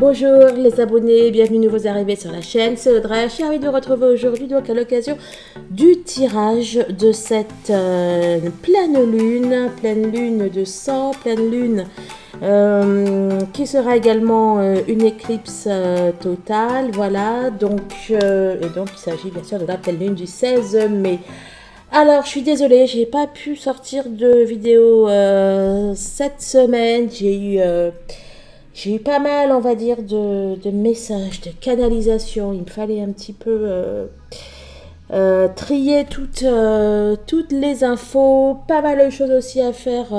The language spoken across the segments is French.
Bonjour les abonnés, bienvenue nouveaux arrivés sur la chaîne, c'est Audrey. Je suis ravie de vous retrouver aujourd'hui donc à l'occasion du tirage de cette pleine lune de sang, pleine lune qui sera également une éclipse totale, voilà, donc il s'agit bien sûr de la pleine lune du 16 mai. Alors, je suis désolée, j'ai pas pu sortir de vidéo cette semaine. J'ai eu pas mal, on va dire, de messages, de canalisation. Il me fallait un petit peu trier toutes les infos. Pas mal de choses aussi à faire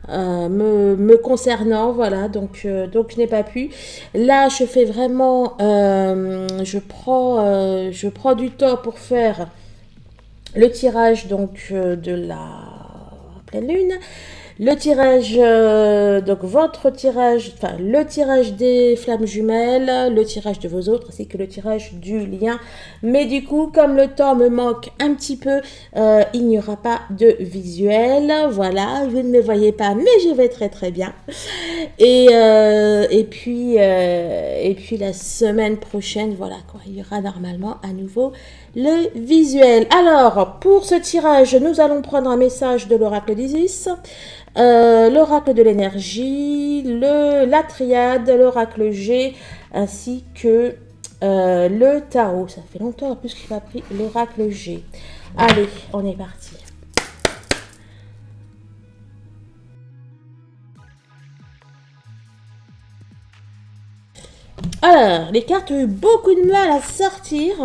me concernant. Voilà, donc je n'ai pas pu. Là, je fais vraiment... je prends du temps pour faire le tirage donc de la pleine lune, le tirage donc votre tirage, enfin le tirage des flammes jumelles, le tirage de vos autres ainsi que le tirage du lien. Mais du coup, comme le temps me manque un petit peu, il n'y aura pas de visuel. Voilà, vous ne me voyez pas, mais je vais très très bien. Et puis la semaine prochaine, voilà quoi, il y aura normalement à nouveau le visuel. Alors, pour ce tirage, nous allons prendre un message de l'oracle d'Isis, l'oracle de l'énergie, la triade, l'oracle G, ainsi que le tarot. Ça fait longtemps en plus qu'il m'a pris l'oracle G. Allez, on est parti. Alors, les cartes ont eu beaucoup de mal à sortir.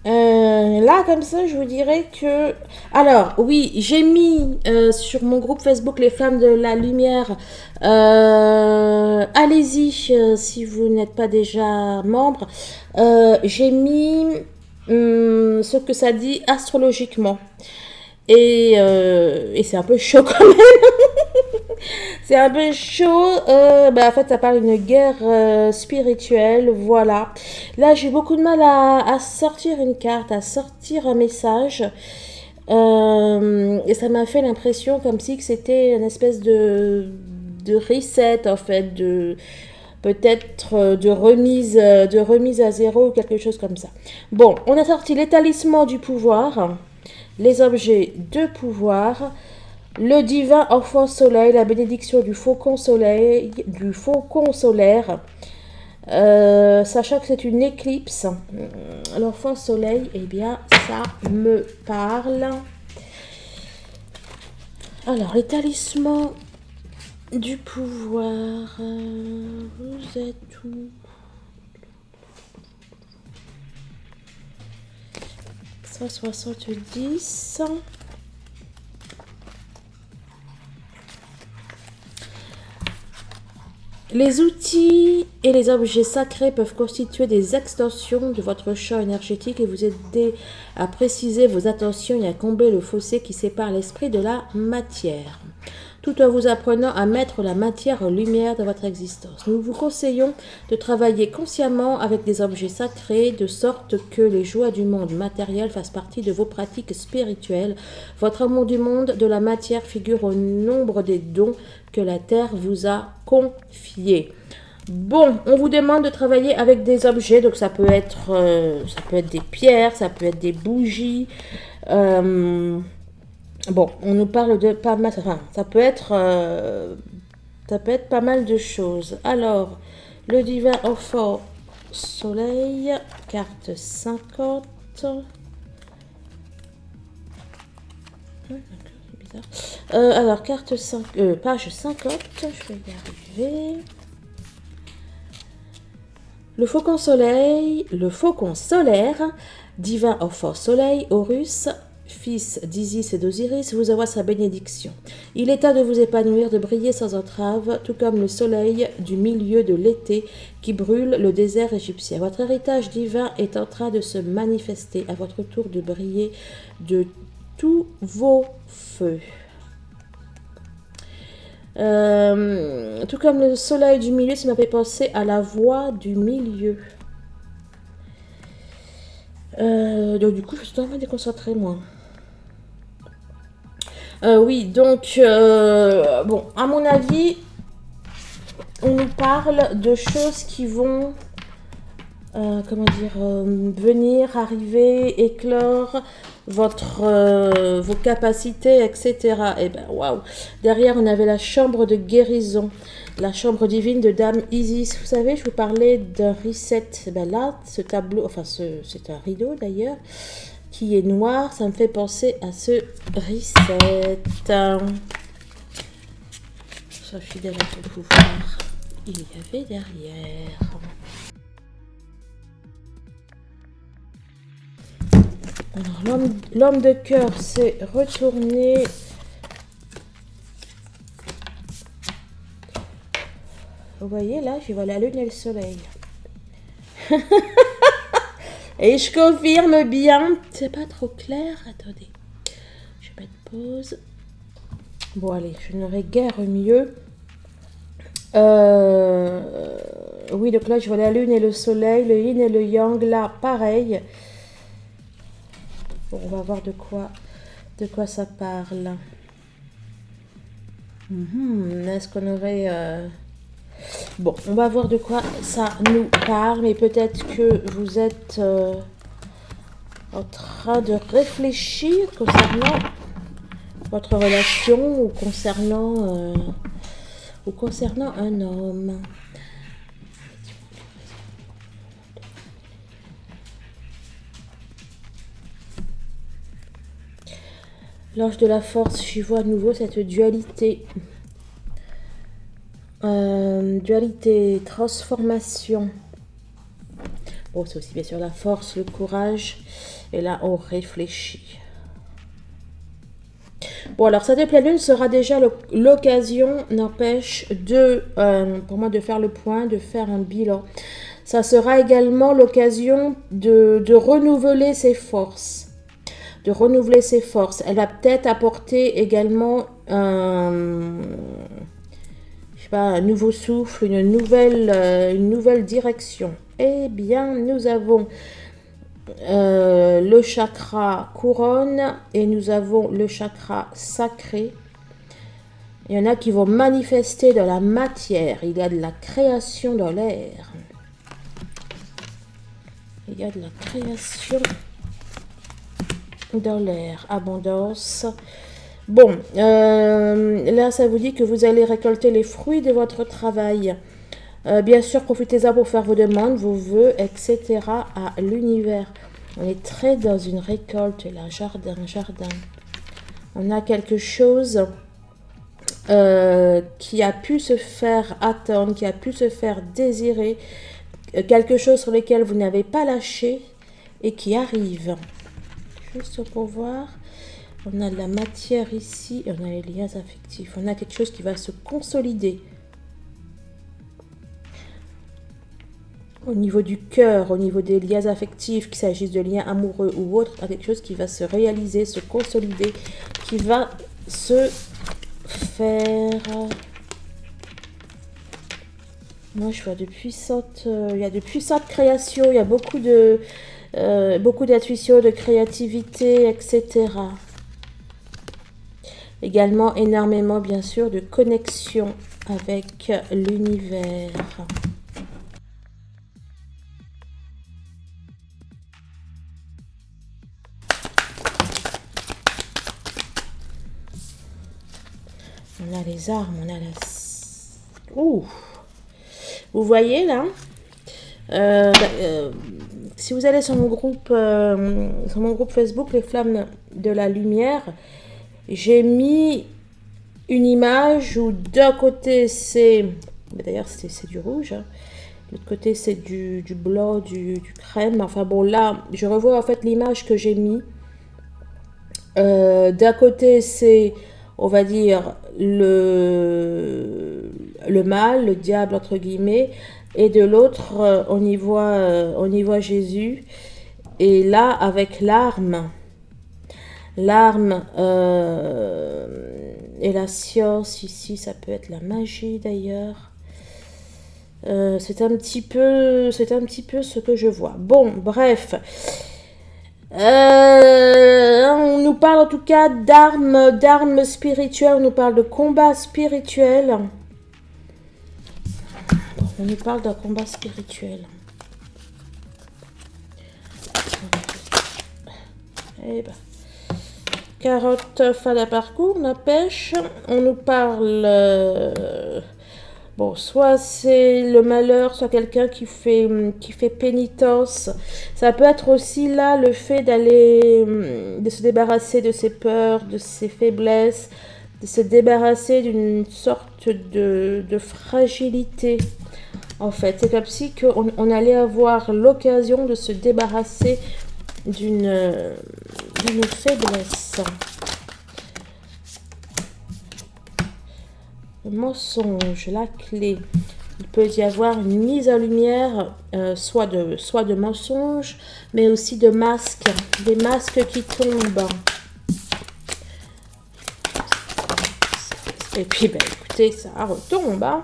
Là, comme ça, je vous dirais que... Alors, oui, j'ai mis sur mon groupe Facebook Les Flammes de la Lumière. Allez-y si vous n'êtes pas déjà membre. J'ai mis ce que ça dit astrologiquement. Et c'est un peu chaud quand même. C'est un peu chaud. En fait, ça parle d'une guerre spirituelle. Voilà. Là, j'ai beaucoup de mal à sortir une carte, à sortir un message. Et ça m'a fait l'impression comme si c'était une espèce de reset, en fait, peut-être de remise à zéro ou quelque chose comme ça. Bon, on a sorti les talismans du pouvoir, les objets de pouvoir, le divin enfant soleil, la bénédiction du faucon solaire, sachant que c'est une éclipse. L'enfant soleil, eh bien, ça me parle. Alors, les talismans du pouvoir, vous êtes où? Ça, 70. Les outils et les objets sacrés peuvent constituer des extensions de votre champ énergétique et vous aider à préciser vos intentions et à combler le fossé qui sépare l'esprit de la matière, tout en vous apprenant à mettre la matière en lumière de votre existence. Nous vous conseillons de travailler consciemment avec des objets sacrés, de sorte que les joies du monde matériel fassent partie de vos pratiques spirituelles. Votre amour du monde, de la matière, figure au nombre des dons que la terre vous a confiés. Bon, on vous demande de travailler avec des objets, donc ça peut être des pierres, ça peut être des bougies. Bon, on nous parle de pas mal, enfin, ça peut être pas mal de choses. Alors, le divin enfant soleil, carte 50. Alors, carte 5, page 50, je vais y arriver. Le faucon solaire, divin enfant soleil, Horus, fils d'Isis et d'Osiris, vous envoie sa bénédiction. Il est temps de vous épanouir, de briller sans entrave, tout comme le soleil du milieu de l'été qui brûle le désert égyptien. Votre héritage divin est en train de se manifester, à votre tour de briller de tous vos feux. Tout comme le soleil du milieu, ça m'a fait penser à la voix du milieu. Donc du coup, je suis totalement déconcentrée, moi. Oui, donc, bon, à mon avis, on nous parle de choses qui vont, comment dire, venir, arriver, éclore vos capacités, etc. Et ben waouh. Derrière, on avait la chambre de guérison, la chambre divine de Dame Isis. Vous savez, je vous parlais d'un reset. Et ben là, ce tableau, enfin, c'est un rideau d'ailleurs, qui est noir. Ça me fait penser à ce reset. Sois fidèle à ton pouvoir. Il y avait derrière. Alors, l'homme de cœur s'est retourné. Vous voyez, là, je vois la lune et le soleil. Et je confirme bien. C'est pas trop clair. Attendez. Je vais mettre pause. Bon, allez, je n'aurai guère mieux. Oui, donc là, je vois la lune et le soleil, le yin et le yang. Là, pareil. Bon, on va voir de quoi ça parle. Est-ce qu'on aurait... Bon, on va voir de quoi ça nous parle, mais peut-être que vous êtes en train de réfléchir concernant votre relation ou concernant un homme. L'ange de la force, j'y vois à nouveau cette dualité. Dualité, transformation. Bon, c'est aussi bien sûr la force, le courage. Et là, on réfléchit. Bon, alors cette pleine lune sera déjà l'occasion, n'empêche, pour moi de faire le point, de faire un bilan. Ça sera également l'occasion de renouveler ses forces. Elle va peut-être apporter également un nouveau souffle, une nouvelle direction. Eh bien, nous avons le chakra couronne et nous avons le chakra sacré. Il y en a qui vont manifester dans la matière. Il y a de la création dans l'air. Il y a de la création dans l'air. Abondance. Bon, là, ça vous dit que vous allez récolter les fruits de votre travail. Bien sûr, profitez-en pour faire vos demandes, vos vœux, etc. à l'univers. On est très dans une récolte, là, jardin. On a quelque chose qui a pu se faire attendre, qui a pu se faire désirer, quelque chose sur lequel vous n'avez pas lâché et qui arrive. Juste pour voir, on a de la matière ici, et on a les liens affectifs. On a quelque chose qui va se consolider. Au niveau du cœur, au niveau des liens affectifs, qu'il s'agisse de liens amoureux ou autres, il y a quelque chose qui va se réaliser, se consolider, qui va se faire... Moi, je vois il y a de puissantes créations, il y a beaucoup d'intuition, de créativité, etc. Également, énormément, bien sûr, de connexion avec l'univers. On a les armes, on a la... Ouh. Vous voyez là, si vous allez sur mon groupe Facebook, les Flammes de la Lumière, j'ai mis une image où d'un côté c'est, d'ailleurs c'est du rouge, hein. De l'autre côté c'est du blanc, du crème. Enfin bon, là je revois en fait l'image que j'ai mis. D'un côté c'est, on va dire, le mal, le diable entre guillemets, et de l'autre on y voit Jésus, et là avec l'arme et la science ici, ça peut être la magie d'ailleurs. C'est un petit peu ce que je vois. Bon, bref. On nous parle en tout cas d'armes spirituelles, on nous parle de combat spirituel. On nous parle d'un combat spirituel. Eh ben. Carotte, fin d'un parcours, la pêche. On nous parle... bon, soit c'est le malheur, soit quelqu'un qui fait pénitence. Ça peut être aussi là le fait de se débarrasser de ses peurs, de ses faiblesses, de se débarrasser d'une sorte de fragilité. En fait, c'est comme si on allait avoir l'occasion de se débarrasser d'une faiblesse. Le mensonge, la clé. Il peut y avoir une mise en lumière, soit de mensonges, mais aussi de masques, des masques qui tombent. Et puis, ben, écoutez, ça retombe. Hein.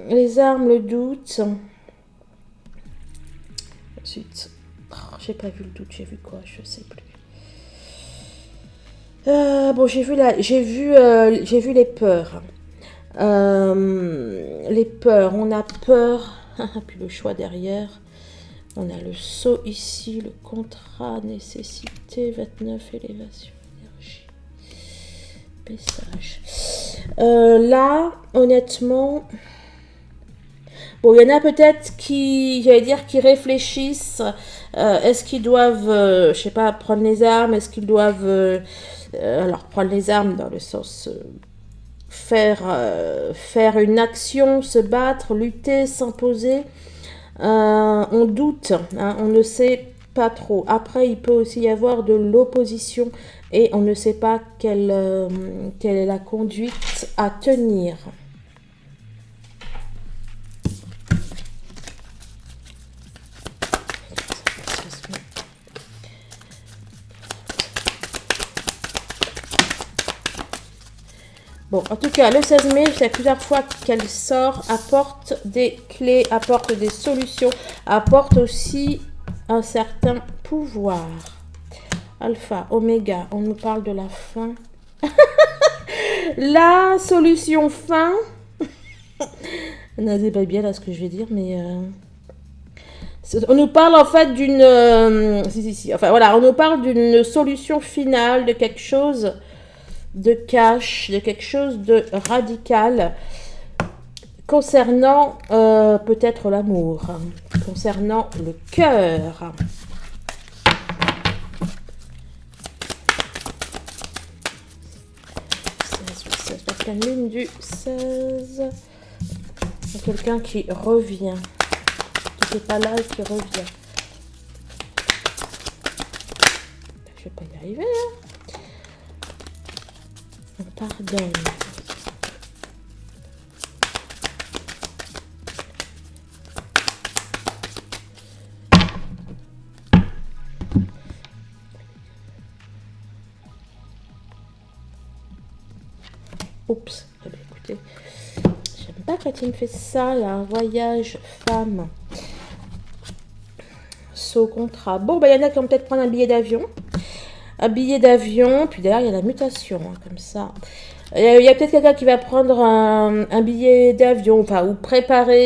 Les armes, le doute. Ensuite, j'ai pas vu le doute, j'ai vu quoi, je sais plus. Bon, j'ai vu les peurs. Les peurs, on a peur. Puis le choix derrière. On a le saut ici, le contrat, nécessité, 29, élévation, énergie. Message. Là, honnêtement... Bon, il y en a peut-être qui réfléchissent. Est-ce qu'ils doivent, je sais pas, prendre les armes? Est-ce qu'ils doivent, alors prendre les armes dans le sens faire une action, se battre, lutter, s'imposer? On doute, hein, on ne sait pas trop. Après, il peut aussi y avoir de l'opposition et on ne sait pas quelle est la conduite à tenir. Bon, en tout cas, le 16 mai, c'est plusieurs fois qu'elle sort, apporte des clés, apporte des solutions, apporte aussi un certain pouvoir. Alpha, Oméga, on nous parle de la fin. La solution fin. Non, c'est pas bien là ce que je vais dire, mais... on nous parle en fait d'une... Enfin voilà, on nous parle d'une solution finale, de quelque chose... de cash, de quelque chose de radical concernant peut-être l'amour, concernant le cœur. La lune du 16. Quelqu'un qui revient, qui n'était pas là et qui revient. Je vais pas y arriver, hein. On pardonne. Oups, eh bien, écoutez, j'aime pas quand il me fait ça, là, un voyage femme. Saut contrat. Bon, bah, il y en a qui vont peut-être prendre un billet d'avion. Un billet d'avion, puis derrière, il y a la mutation, hein, comme ça. Il y a peut-être quelqu'un qui va prendre un billet d'avion, enfin, ou préparer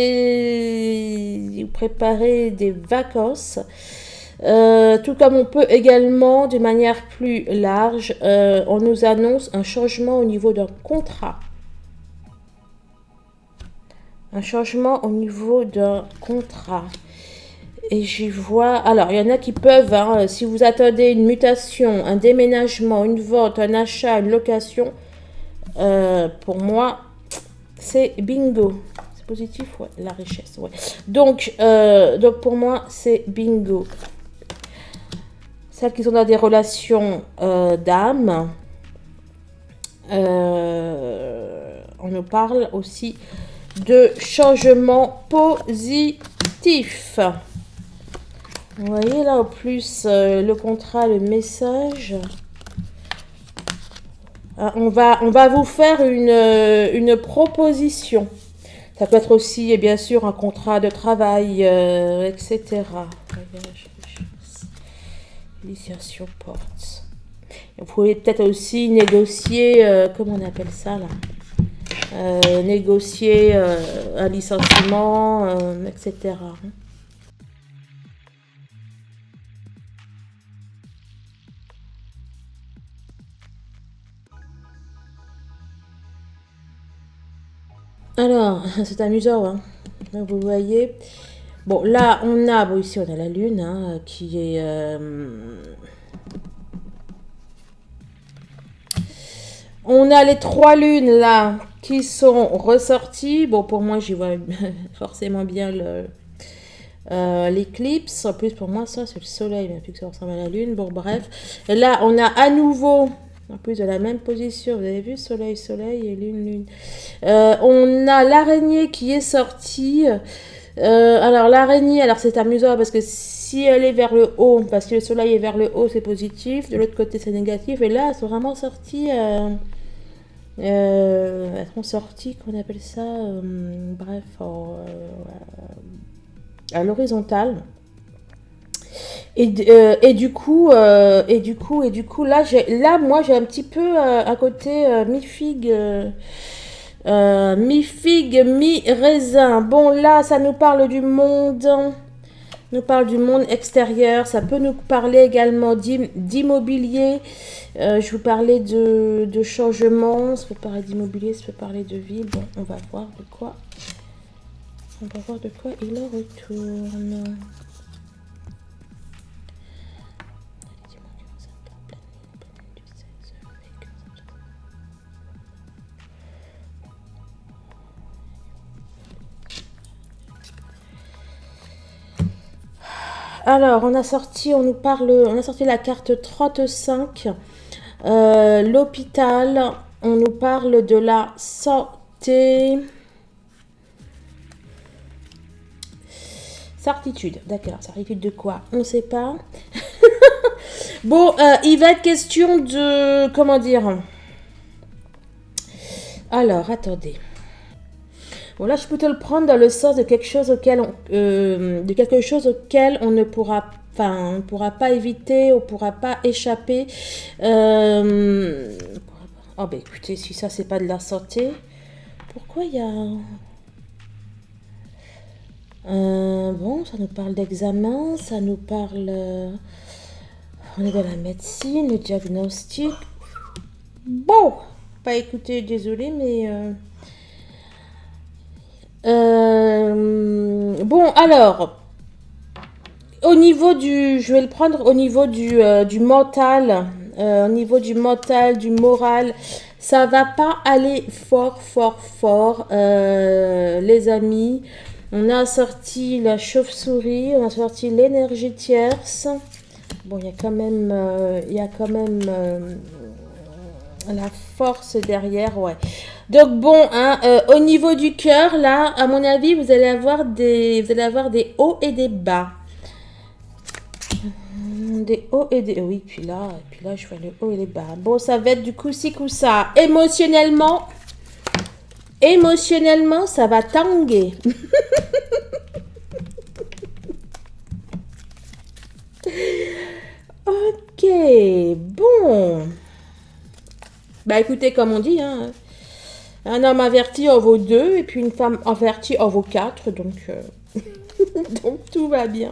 des vacances. Tout comme on peut également, de manière plus large, on nous annonce un changement au niveau d'un contrat. Un changement au niveau d'un contrat. Et j'y vois... Alors, il y en a qui peuvent, hein, si vous attendez une mutation, un déménagement, une vente, un achat, une location, pour moi, c'est bingo. C'est positif, ouais, la richesse, ouais. Donc pour moi, c'est bingo. Celles qui sont dans des relations d'âme, on nous parle aussi de changement positif. Vous voyez là, en plus, le contrat, le message. On va vous faire une proposition. Ça peut être aussi, et bien sûr, un contrat de travail, etc. Initiation porte. Vous pouvez peut-être aussi négocier, comment on appelle ça là? négocier un licenciement, etc. Alors, c'est amusant, hein. Là, vous voyez. Bon, là, bon, ici, on a la Lune, hein, qui est... On a les 3 lunes, là, qui sont ressorties. Bon, pour moi, j'y vois forcément bien l'éclipse. En plus, pour moi, ça, c'est le soleil, mais plus que ça ressemble à la lune. Bon, bref. Et là, on a à nouveau... En plus de la même position, vous avez vu, soleil, soleil et lune, lune. On a l'araignée qui est sortie. Alors l'araignée, alors c'est amusant parce que si elle est vers le haut, parce que le soleil est vers le haut, c'est positif. De l'autre côté, c'est négatif. Et là, elles sont vraiment sorties. Elles sont sorties, qu'on appelle ça, bref, à l'horizontale. Et du coup, là, moi, j'ai un petit peu un côté mi-figue, mi-figue, mi-raisin. Bon, là, ça nous parle du monde, extérieur. Ça peut nous parler également d'immobilier. Je vous parlais de changement. Ça peut parler d'immobilier, ça peut parler de ville. Bon, on va voir de quoi. Il en retourne. Alors, on a sorti la carte 35, l'hôpital, on nous parle de la santé. Certitude, d'accord, certitude de quoi? On ne sait pas. Bon, il va être question de... Comment dire? Alors, attendez. Bon, là, je peux te le prendre dans le sens de quelque chose auquel on ne pourra pas éviter, on ne pourra pas échapper. Oh, ben écoutez, si ça, c'est pas de la santé, pourquoi il y a... bon, ça nous parle d'examen, ça nous parle... on est dans la médecine, le diagnostic. Bon, pas écouter, désolé, mais... bon, alors, je vais le prendre au niveau du mental, au niveau du mental, du moral, ça va pas aller fort, fort, fort, les amis. On a sorti la chauve-souris, on a sorti l'énergie tierce. Bon, il y a quand même, la force derrière, ouais. Donc bon, hein, au niveau du cœur, là, à mon avis, vous allez avoir des hauts et des bas. Des hauts et des... Oui, puis là, je vois les hauts et les bas. Bon, ça va être du coup-ci, coup-ça. Émotionnellement, ça va tanguer. Ok, bon. Bah écoutez, comme on dit, hein, un homme averti en vaut 2 et puis une femme avertie en vaut 4. Donc, donc tout va bien.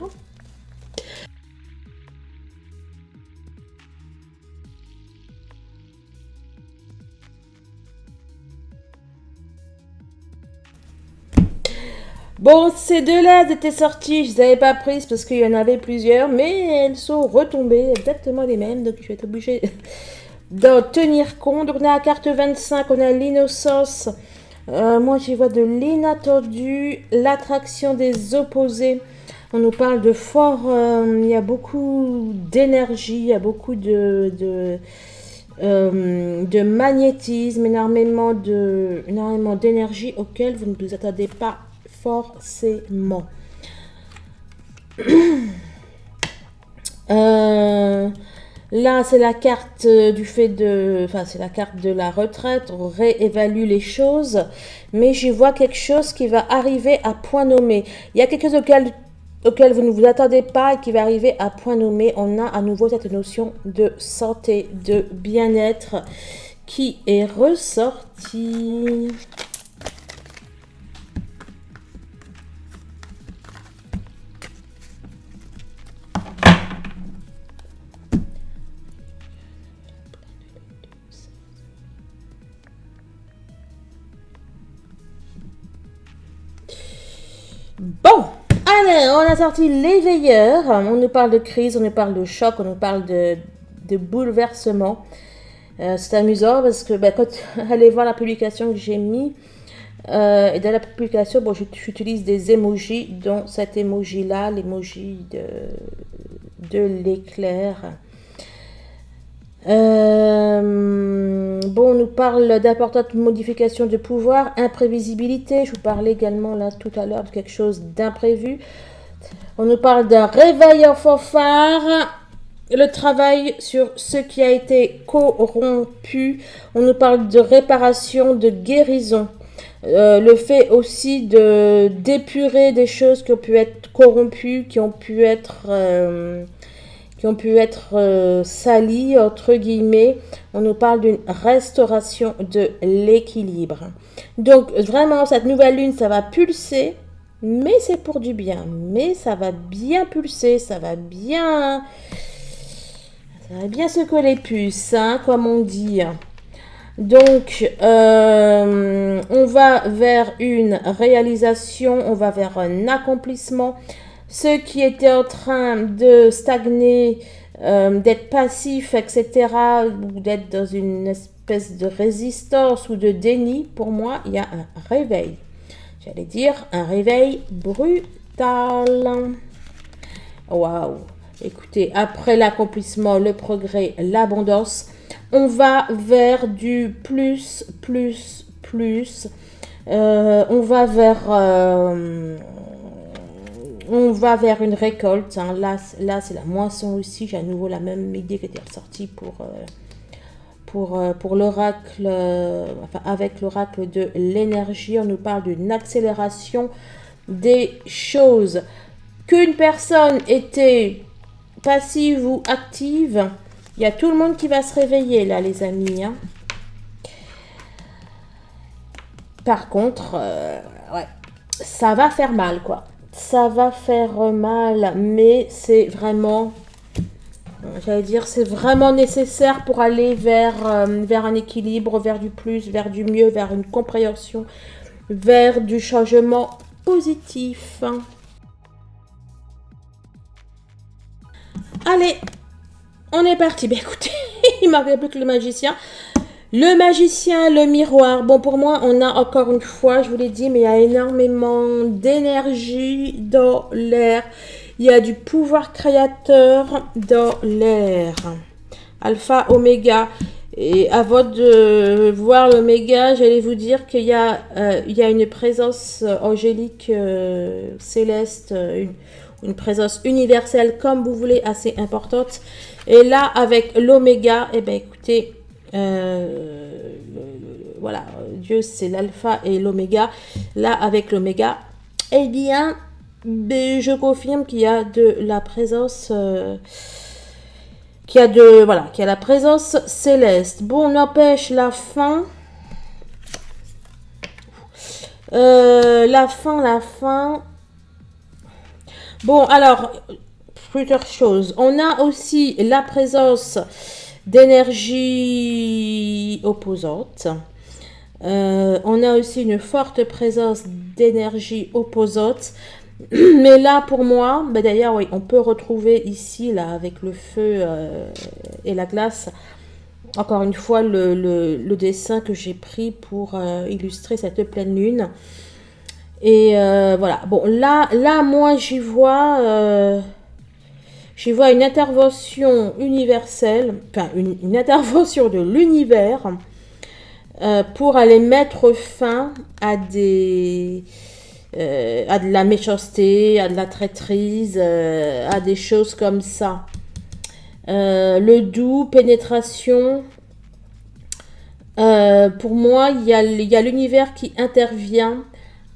Bon, ces deux-là étaient sorties, je ne les avais pas prises parce qu'il y en avait plusieurs, mais elles sont retombées, exactement les mêmes, donc je vais être obligée d'en tenir compte. On a la carte 25, on a l'innocence. Moi, j'y vois de l'inattendu, l'attraction des opposés. On nous parle de fort, il y a beaucoup d'énergie, il y a beaucoup de magnétisme, énormément d'énergie auquel vous ne vous attendez pas forcément. Là, c'est la carte du fait de... Enfin, c'est la carte de la retraite. On réévalue les choses. Mais je vois quelque chose qui va arriver à point nommé. Il y a quelque chose auquel vous ne vous attendez pas et qui va arriver à point nommé. On a à nouveau cette notion de santé, de bien-être qui est ressortie. On a sorti l'éveilleur. On nous parle de crise, on nous parle de choc, on nous parle de bouleversement. C'est amusant parce que quand allez voir la publication que j'ai mis, et dans la publication, bon, j'utilise des emojis, dont cet emoji-là, l'emoji de l'éclair. Bon, on nous parle d'importantes modifications de pouvoir, imprévisibilité. Je vous parlais également là tout à l'heure de quelque chose d'imprévu. On nous parle d'un réveil en fanfare, le travail sur ce qui a été corrompu. On nous parle de réparation, de guérison. Le fait aussi d'épurer des choses qui ont pu être corrompues, qui ont pu être salies, entre guillemets. On nous parle d'une restauration de l'équilibre. Donc, vraiment, cette nouvelle lune, ça va pulser, mais c'est pour du bien. Mais ça va bien pulser, ça va bien secouer les puces, hein, comme on dit. Donc, on va vers une réalisation, on va vers un accomplissement. Ceux qui étaient en train de stagner, d'être passifs, etc., ou d'être dans une espèce de résistance ou de déni, pour moi, il y a un réveil. J'allais dire un réveil brutal. Waouh! Écoutez, après l'accomplissement, le progrès, l'abondance, on va vers du plus. On va vers une récolte. Hein. Là c'est la moisson aussi. J'ai à nouveau la même idée qui était ressortie pour l'oracle, avec l'oracle de l'énergie. On nous parle d'une accélération des choses. Qu'une personne était passive ou active, il y a tout le monde qui va se réveiller là, les amis. Hein. Par contre, ouais, ça va faire mal, quoi. Ça va faire mal, mais c'est vraiment, j'allais dire, c'est vraiment nécessaire pour aller vers un équilibre, vers du plus, vers du mieux, vers une compréhension, vers du changement positif. Allez, on est parti. Ben écoutez, il ne manquait plus que le magicien. Le magicien, le miroir. Bon, pour moi, on a encore une fois, je vous l'ai dit, mais il y a énormément d'énergie dans l'air. Il y a du pouvoir créateur dans l'air. Alpha, oméga. Et avant de voir l'oméga, j'allais vous dire qu'il y a une présence angélique céleste, une présence universelle, comme vous voulez, assez importante. Et là, avec l'oméga, eh bien, écoutez, voilà, Dieu, c'est l'alpha et l'oméga. Là, avec l'oméga, eh bien, je confirme qu'il y a de la présence... qu'il y a la présence céleste. Bon, on empêche la fin. La fin. Bon, alors, plusieurs choses. On a aussi la présence d'énergie opposante. On a aussi une forte présence d'énergie opposante. Mais là, pour moi, bah d'ailleurs, oui, on peut retrouver ici, là, avec le feu et la glace, encore une fois, le dessin que j'ai pris pour illustrer cette pleine lune. Et voilà. Bon, là moi, j'y vois une intervention universelle, enfin, une intervention de l'univers pour aller mettre fin à de la méchanceté, à de la traîtrise, à des choses comme ça. Le doux, pénétration. Pour moi, il y a l'univers qui intervient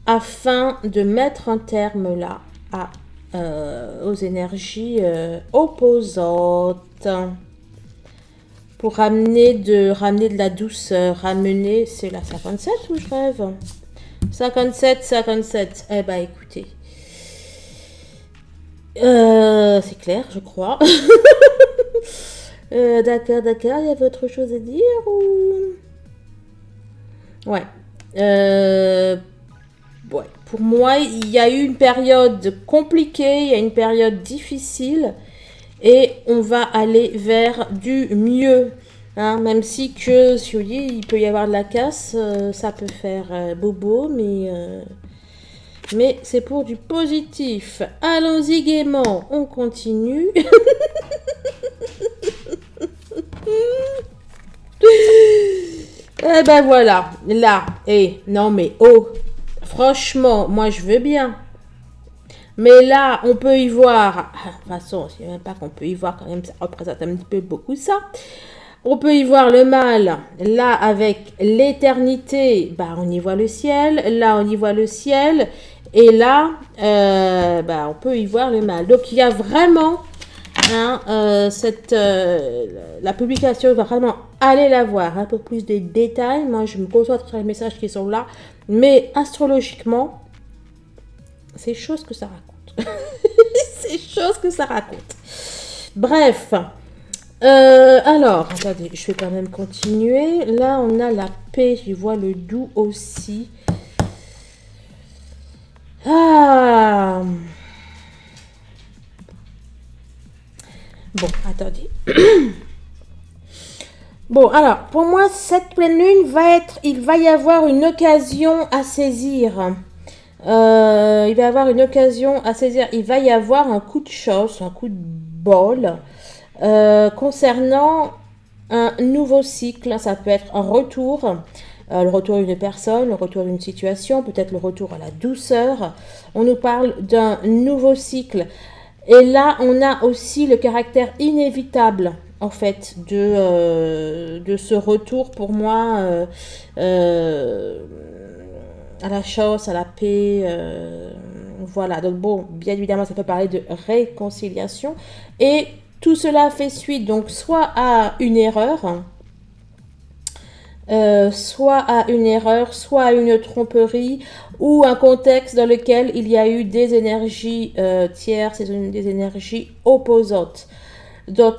afin de mettre un terme là aux énergies opposantes. Pour ramener de la douceur. Ramener, c'est la 57 ou je rêve ? 57. Eh ben, écoutez. C'est clair, je crois. D'accord. Il y avait autre chose à dire ou... Ouais. ouais, pour moi, il y a eu une période compliquée, il y a une période difficile et on va aller vers du mieux. Hein, même si que, si vous dites, il peut y avoir de la casse, ça peut faire bobo, mais c'est pour du positif. Allons-y gaiement, on continue. Eh ben voilà, là, non mais oh, franchement, moi je veux bien. Mais là, on peut y voir, de toute façon, je ne sais même pas qu'on peut y voir quand même, ça représente un petit peu beaucoup ça. On peut y voir le mal, là avec l'éternité, bah on y voit le ciel, là on y voit le ciel, et là, bah, on peut y voir le mal. Donc il y a vraiment, hein, la publication, va vraiment aller la voir, hein, pour plus de détails. Moi je me concentre sur les messages qui sont là, mais astrologiquement, c'est chose que ça raconte. C'est chose que ça raconte. Bref. Alors, attendez, je vais quand même continuer. Là, on a la paix. Je vois le doux aussi. Ah. Bon, attendez. Bon, alors, pour moi, cette pleine lune il va y avoir une occasion à saisir. Il va y avoir une occasion à saisir. Il va y avoir un coup de chance, un coup de bol. Concernant un nouveau cycle, ça peut être un retour, le retour d'une personne, le retour d'une situation, peut-être le retour à la douceur. On nous parle d'un nouveau cycle. Et là, on a aussi le caractère inévitable, en fait, de ce retour pour moi à la chance, à la paix. Voilà, donc bon, bien évidemment, ça peut parler de réconciliation. Et tout cela fait suite donc soit à une erreur, soit à une tromperie ou un contexte dans lequel il y a eu des énergies tierces, des énergies opposantes. Donc,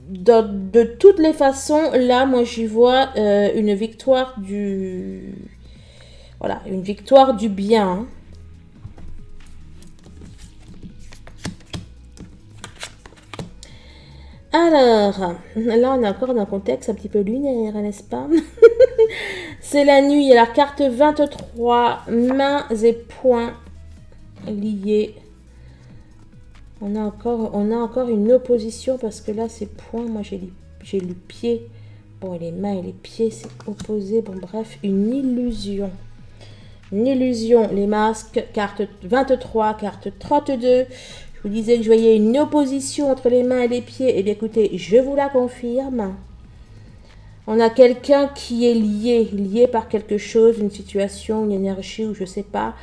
de toutes les façons, là, moi, j'y vois une victoire voilà, une victoire du bien. Alors, là on est encore dans un contexte un petit peu lunaire, n'est-ce pas? C'est la nuit, alors carte 23, mains et poings liés. On a encore une opposition parce que là c'est poings, moi j'ai le pied. Bon, les mains et les pieds c'est opposé, bon bref, une illusion. Une illusion, les masques, carte 23, carte 32. Je vous disais que je voyais une opposition entre les mains et les pieds. Eh bien, écoutez, je vous la confirme. On a quelqu'un qui est lié par quelque chose, une situation, une énergie ou je sais pas,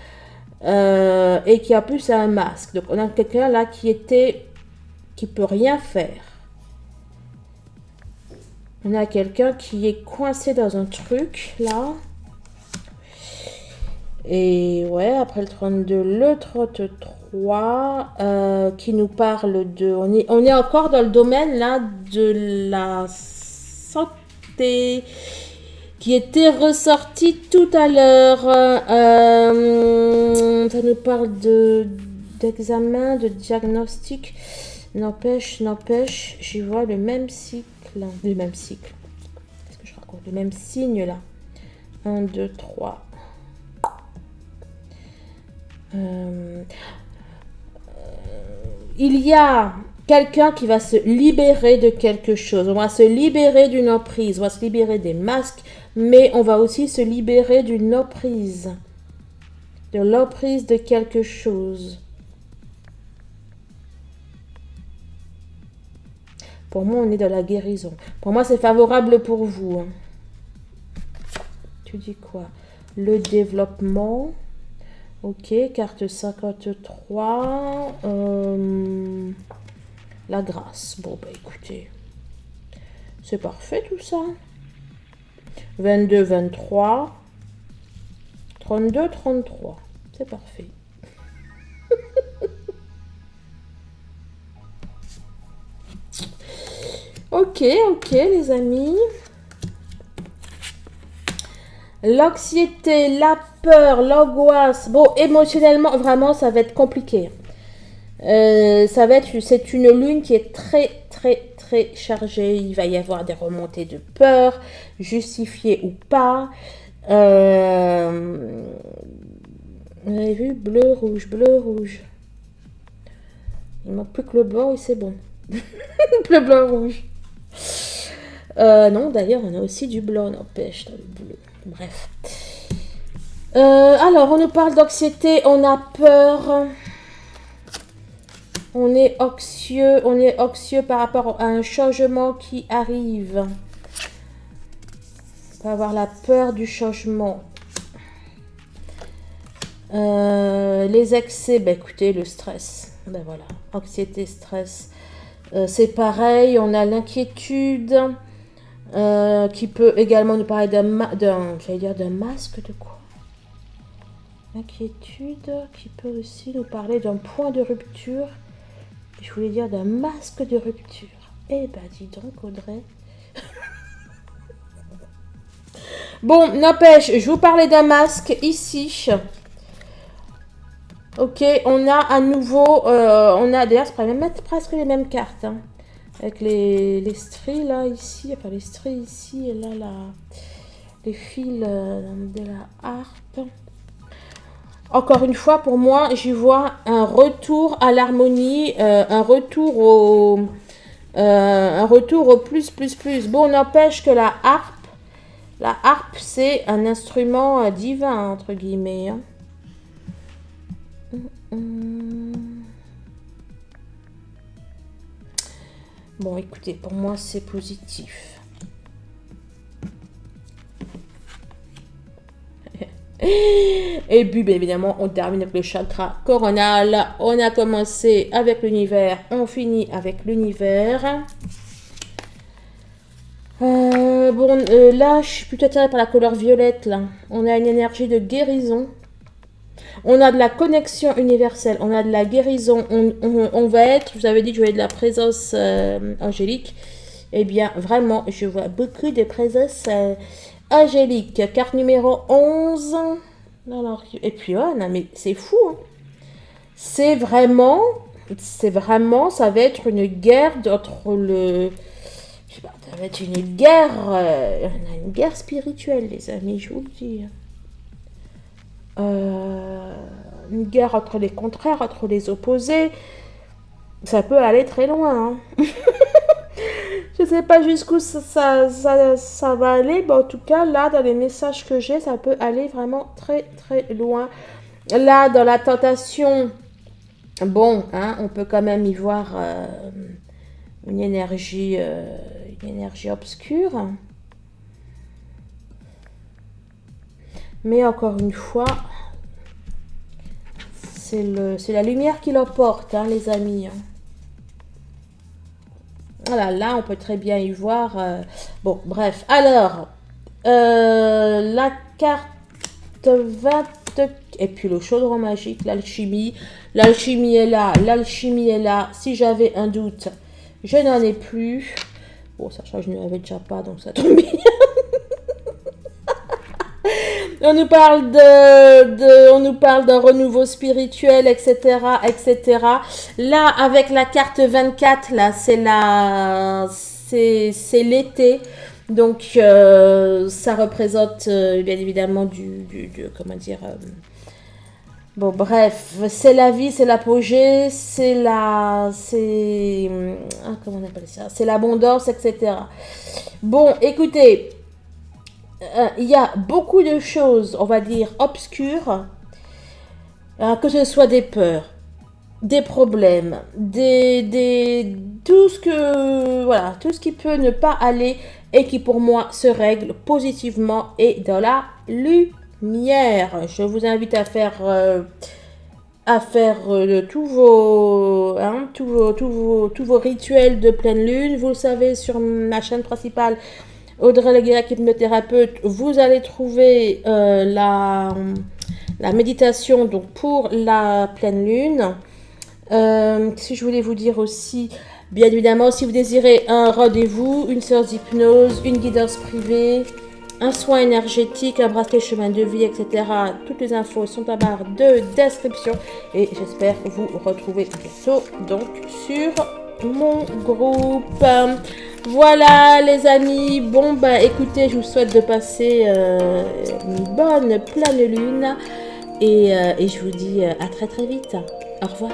et qui a plus un masque. Donc, on a quelqu'un là qui peut rien faire. On a quelqu'un qui est coincé dans un truc là. Et ouais, après le 32, le 33, qui nous parle de... On est encore dans le domaine là de la santé qui était ressorti tout à l'heure. Ça nous parle d'examen, de diagnostic. N'empêche, j'y vois le même cycle. Le même cycle. Qu'est-ce que je raconte? Le même signe là. 1, 2, 3. Il y a quelqu'un qui va se libérer de quelque chose. On va se libérer d'une emprise, on va se libérer des masques, mais on va aussi se libérer d'une emprise. De l'emprise de quelque chose. Pour moi, on est dans la guérison. Pour moi, c'est favorable pour vous. Hein. Tu dis quoi? Le développement... Ok, carte 53. La grâce. Bon, bah écoutez. C'est parfait tout ça. 22, 23. 32, 33. C'est parfait. Ok, les amis. L'anxiété, la peur, l'angoisse. Bon, émotionnellement, vraiment, ça va être compliqué. C'est une lune qui est très, très, très chargée. Il va y avoir des remontées de peur, justifiées ou pas. Vous avez vu, bleu, rouge, bleu, rouge. Il ne manque plus que le blanc et c'est bon. Le blanc, rouge. Non, d'ailleurs, on a aussi du blanc, n'empêche, dans le bleu. Bref. Alors, on nous parle d'anxiété, on a peur. On est anxieux par rapport à un changement qui arrive. On va avoir la peur du changement. Les excès, ben écoutez, le stress. Ben voilà, anxiété, stress. C'est pareil, on a l'inquiétude qui peut également nous parler d'un masque de quoi? Inquiétude qui peut aussi nous parler d'un point de rupture. Je voulais dire d'un masque de rupture. Eh ben, dis donc, Audrey. Bon, n'empêche, je vous parlais d'un masque ici. Ok, on a à nouveau, d'ailleurs, c'est même mettre presque les mêmes cartes. Hein, avec les stries là, ici, enfin les stries ici, et là, les fils de la harpe. Encore une fois, pour moi, j'y vois un retour à l'harmonie, un retour au plus, plus, plus. Bon, n'empêche que la harpe, c'est un instrument divin, entre guillemets. Hein. Bon, écoutez, pour moi, c'est positif. Et puis, bien évidemment, on termine avec le chakra coronal. On a commencé avec l'univers, on finit avec l'univers. Là, je suis plutôt attirée par la couleur violette. Là, on a une énergie de guérison. On a de la connexion universelle. On a de la guérison. On va être, je vous avais dit que je voyais de la présence angélique. Eh bien, vraiment, je vois beaucoup de présence angélique. Carte numéro 11. Alors, et puis, oh, non, mais c'est fou. Hein. C'est vraiment, ça va être une guerre entre le... Je sais pas, ça va être une guerre spirituelle, les amis, je vous le dis. Une guerre entre les contraires, entre les opposés. Ça peut aller très loin. Hein. Je ne sais pas jusqu'où ça va aller. Mais en tout cas, là, dans les messages que j'ai, ça peut aller vraiment très, très loin. Là, dans la tentation, bon, hein, on peut quand même y voir une énergie obscure. Mais encore une fois, c'est la lumière qui l'emporte, hein, les amis. Voilà, là, on peut très bien y voir. Bon, bref. Alors, la carte 20. Et puis le chaudron magique, l'alchimie. L'alchimie est là, l'alchimie est là. Si j'avais un doute, je n'en ai plus. Bon, sachant que je n'en avais déjà pas, donc ça tombe bien. On nous parle d'un renouveau spirituel, etc., etc. Là, avec la carte 24, là, c'est l'été. Donc, ça représente, bien évidemment, comment dire... bon, bref, c'est la vie, c'est l'apogée, comment on appelle ça? C'est l'abondance, etc. Bon, écoutez... il y a beaucoup de choses, on va dire, obscures, que ce soit des peurs, des problèmes, tout ce qui peut ne pas aller et qui pour moi se règle positivement et dans la lumière. Je vous invite à faire tous vos rituels de pleine lune. Vous le savez, sur ma chaîne principale, Audrey Leguerec, hypnothérapeute, vous allez trouver la méditation donc pour la pleine lune. Si je voulais vous dire aussi, bien évidemment, si vous désirez un rendez-vous, une séance d'hypnose, une guidance privée, un soin énergétique, un bracelet chemin de vie, etc. Toutes les infos sont en barre de description et j'espère vous retrouver bientôt donc sur mon groupe. Voilà les amis, bon bah écoutez, je vous souhaite de passer une bonne pleine lune et je vous dis à très très vite. Au revoir.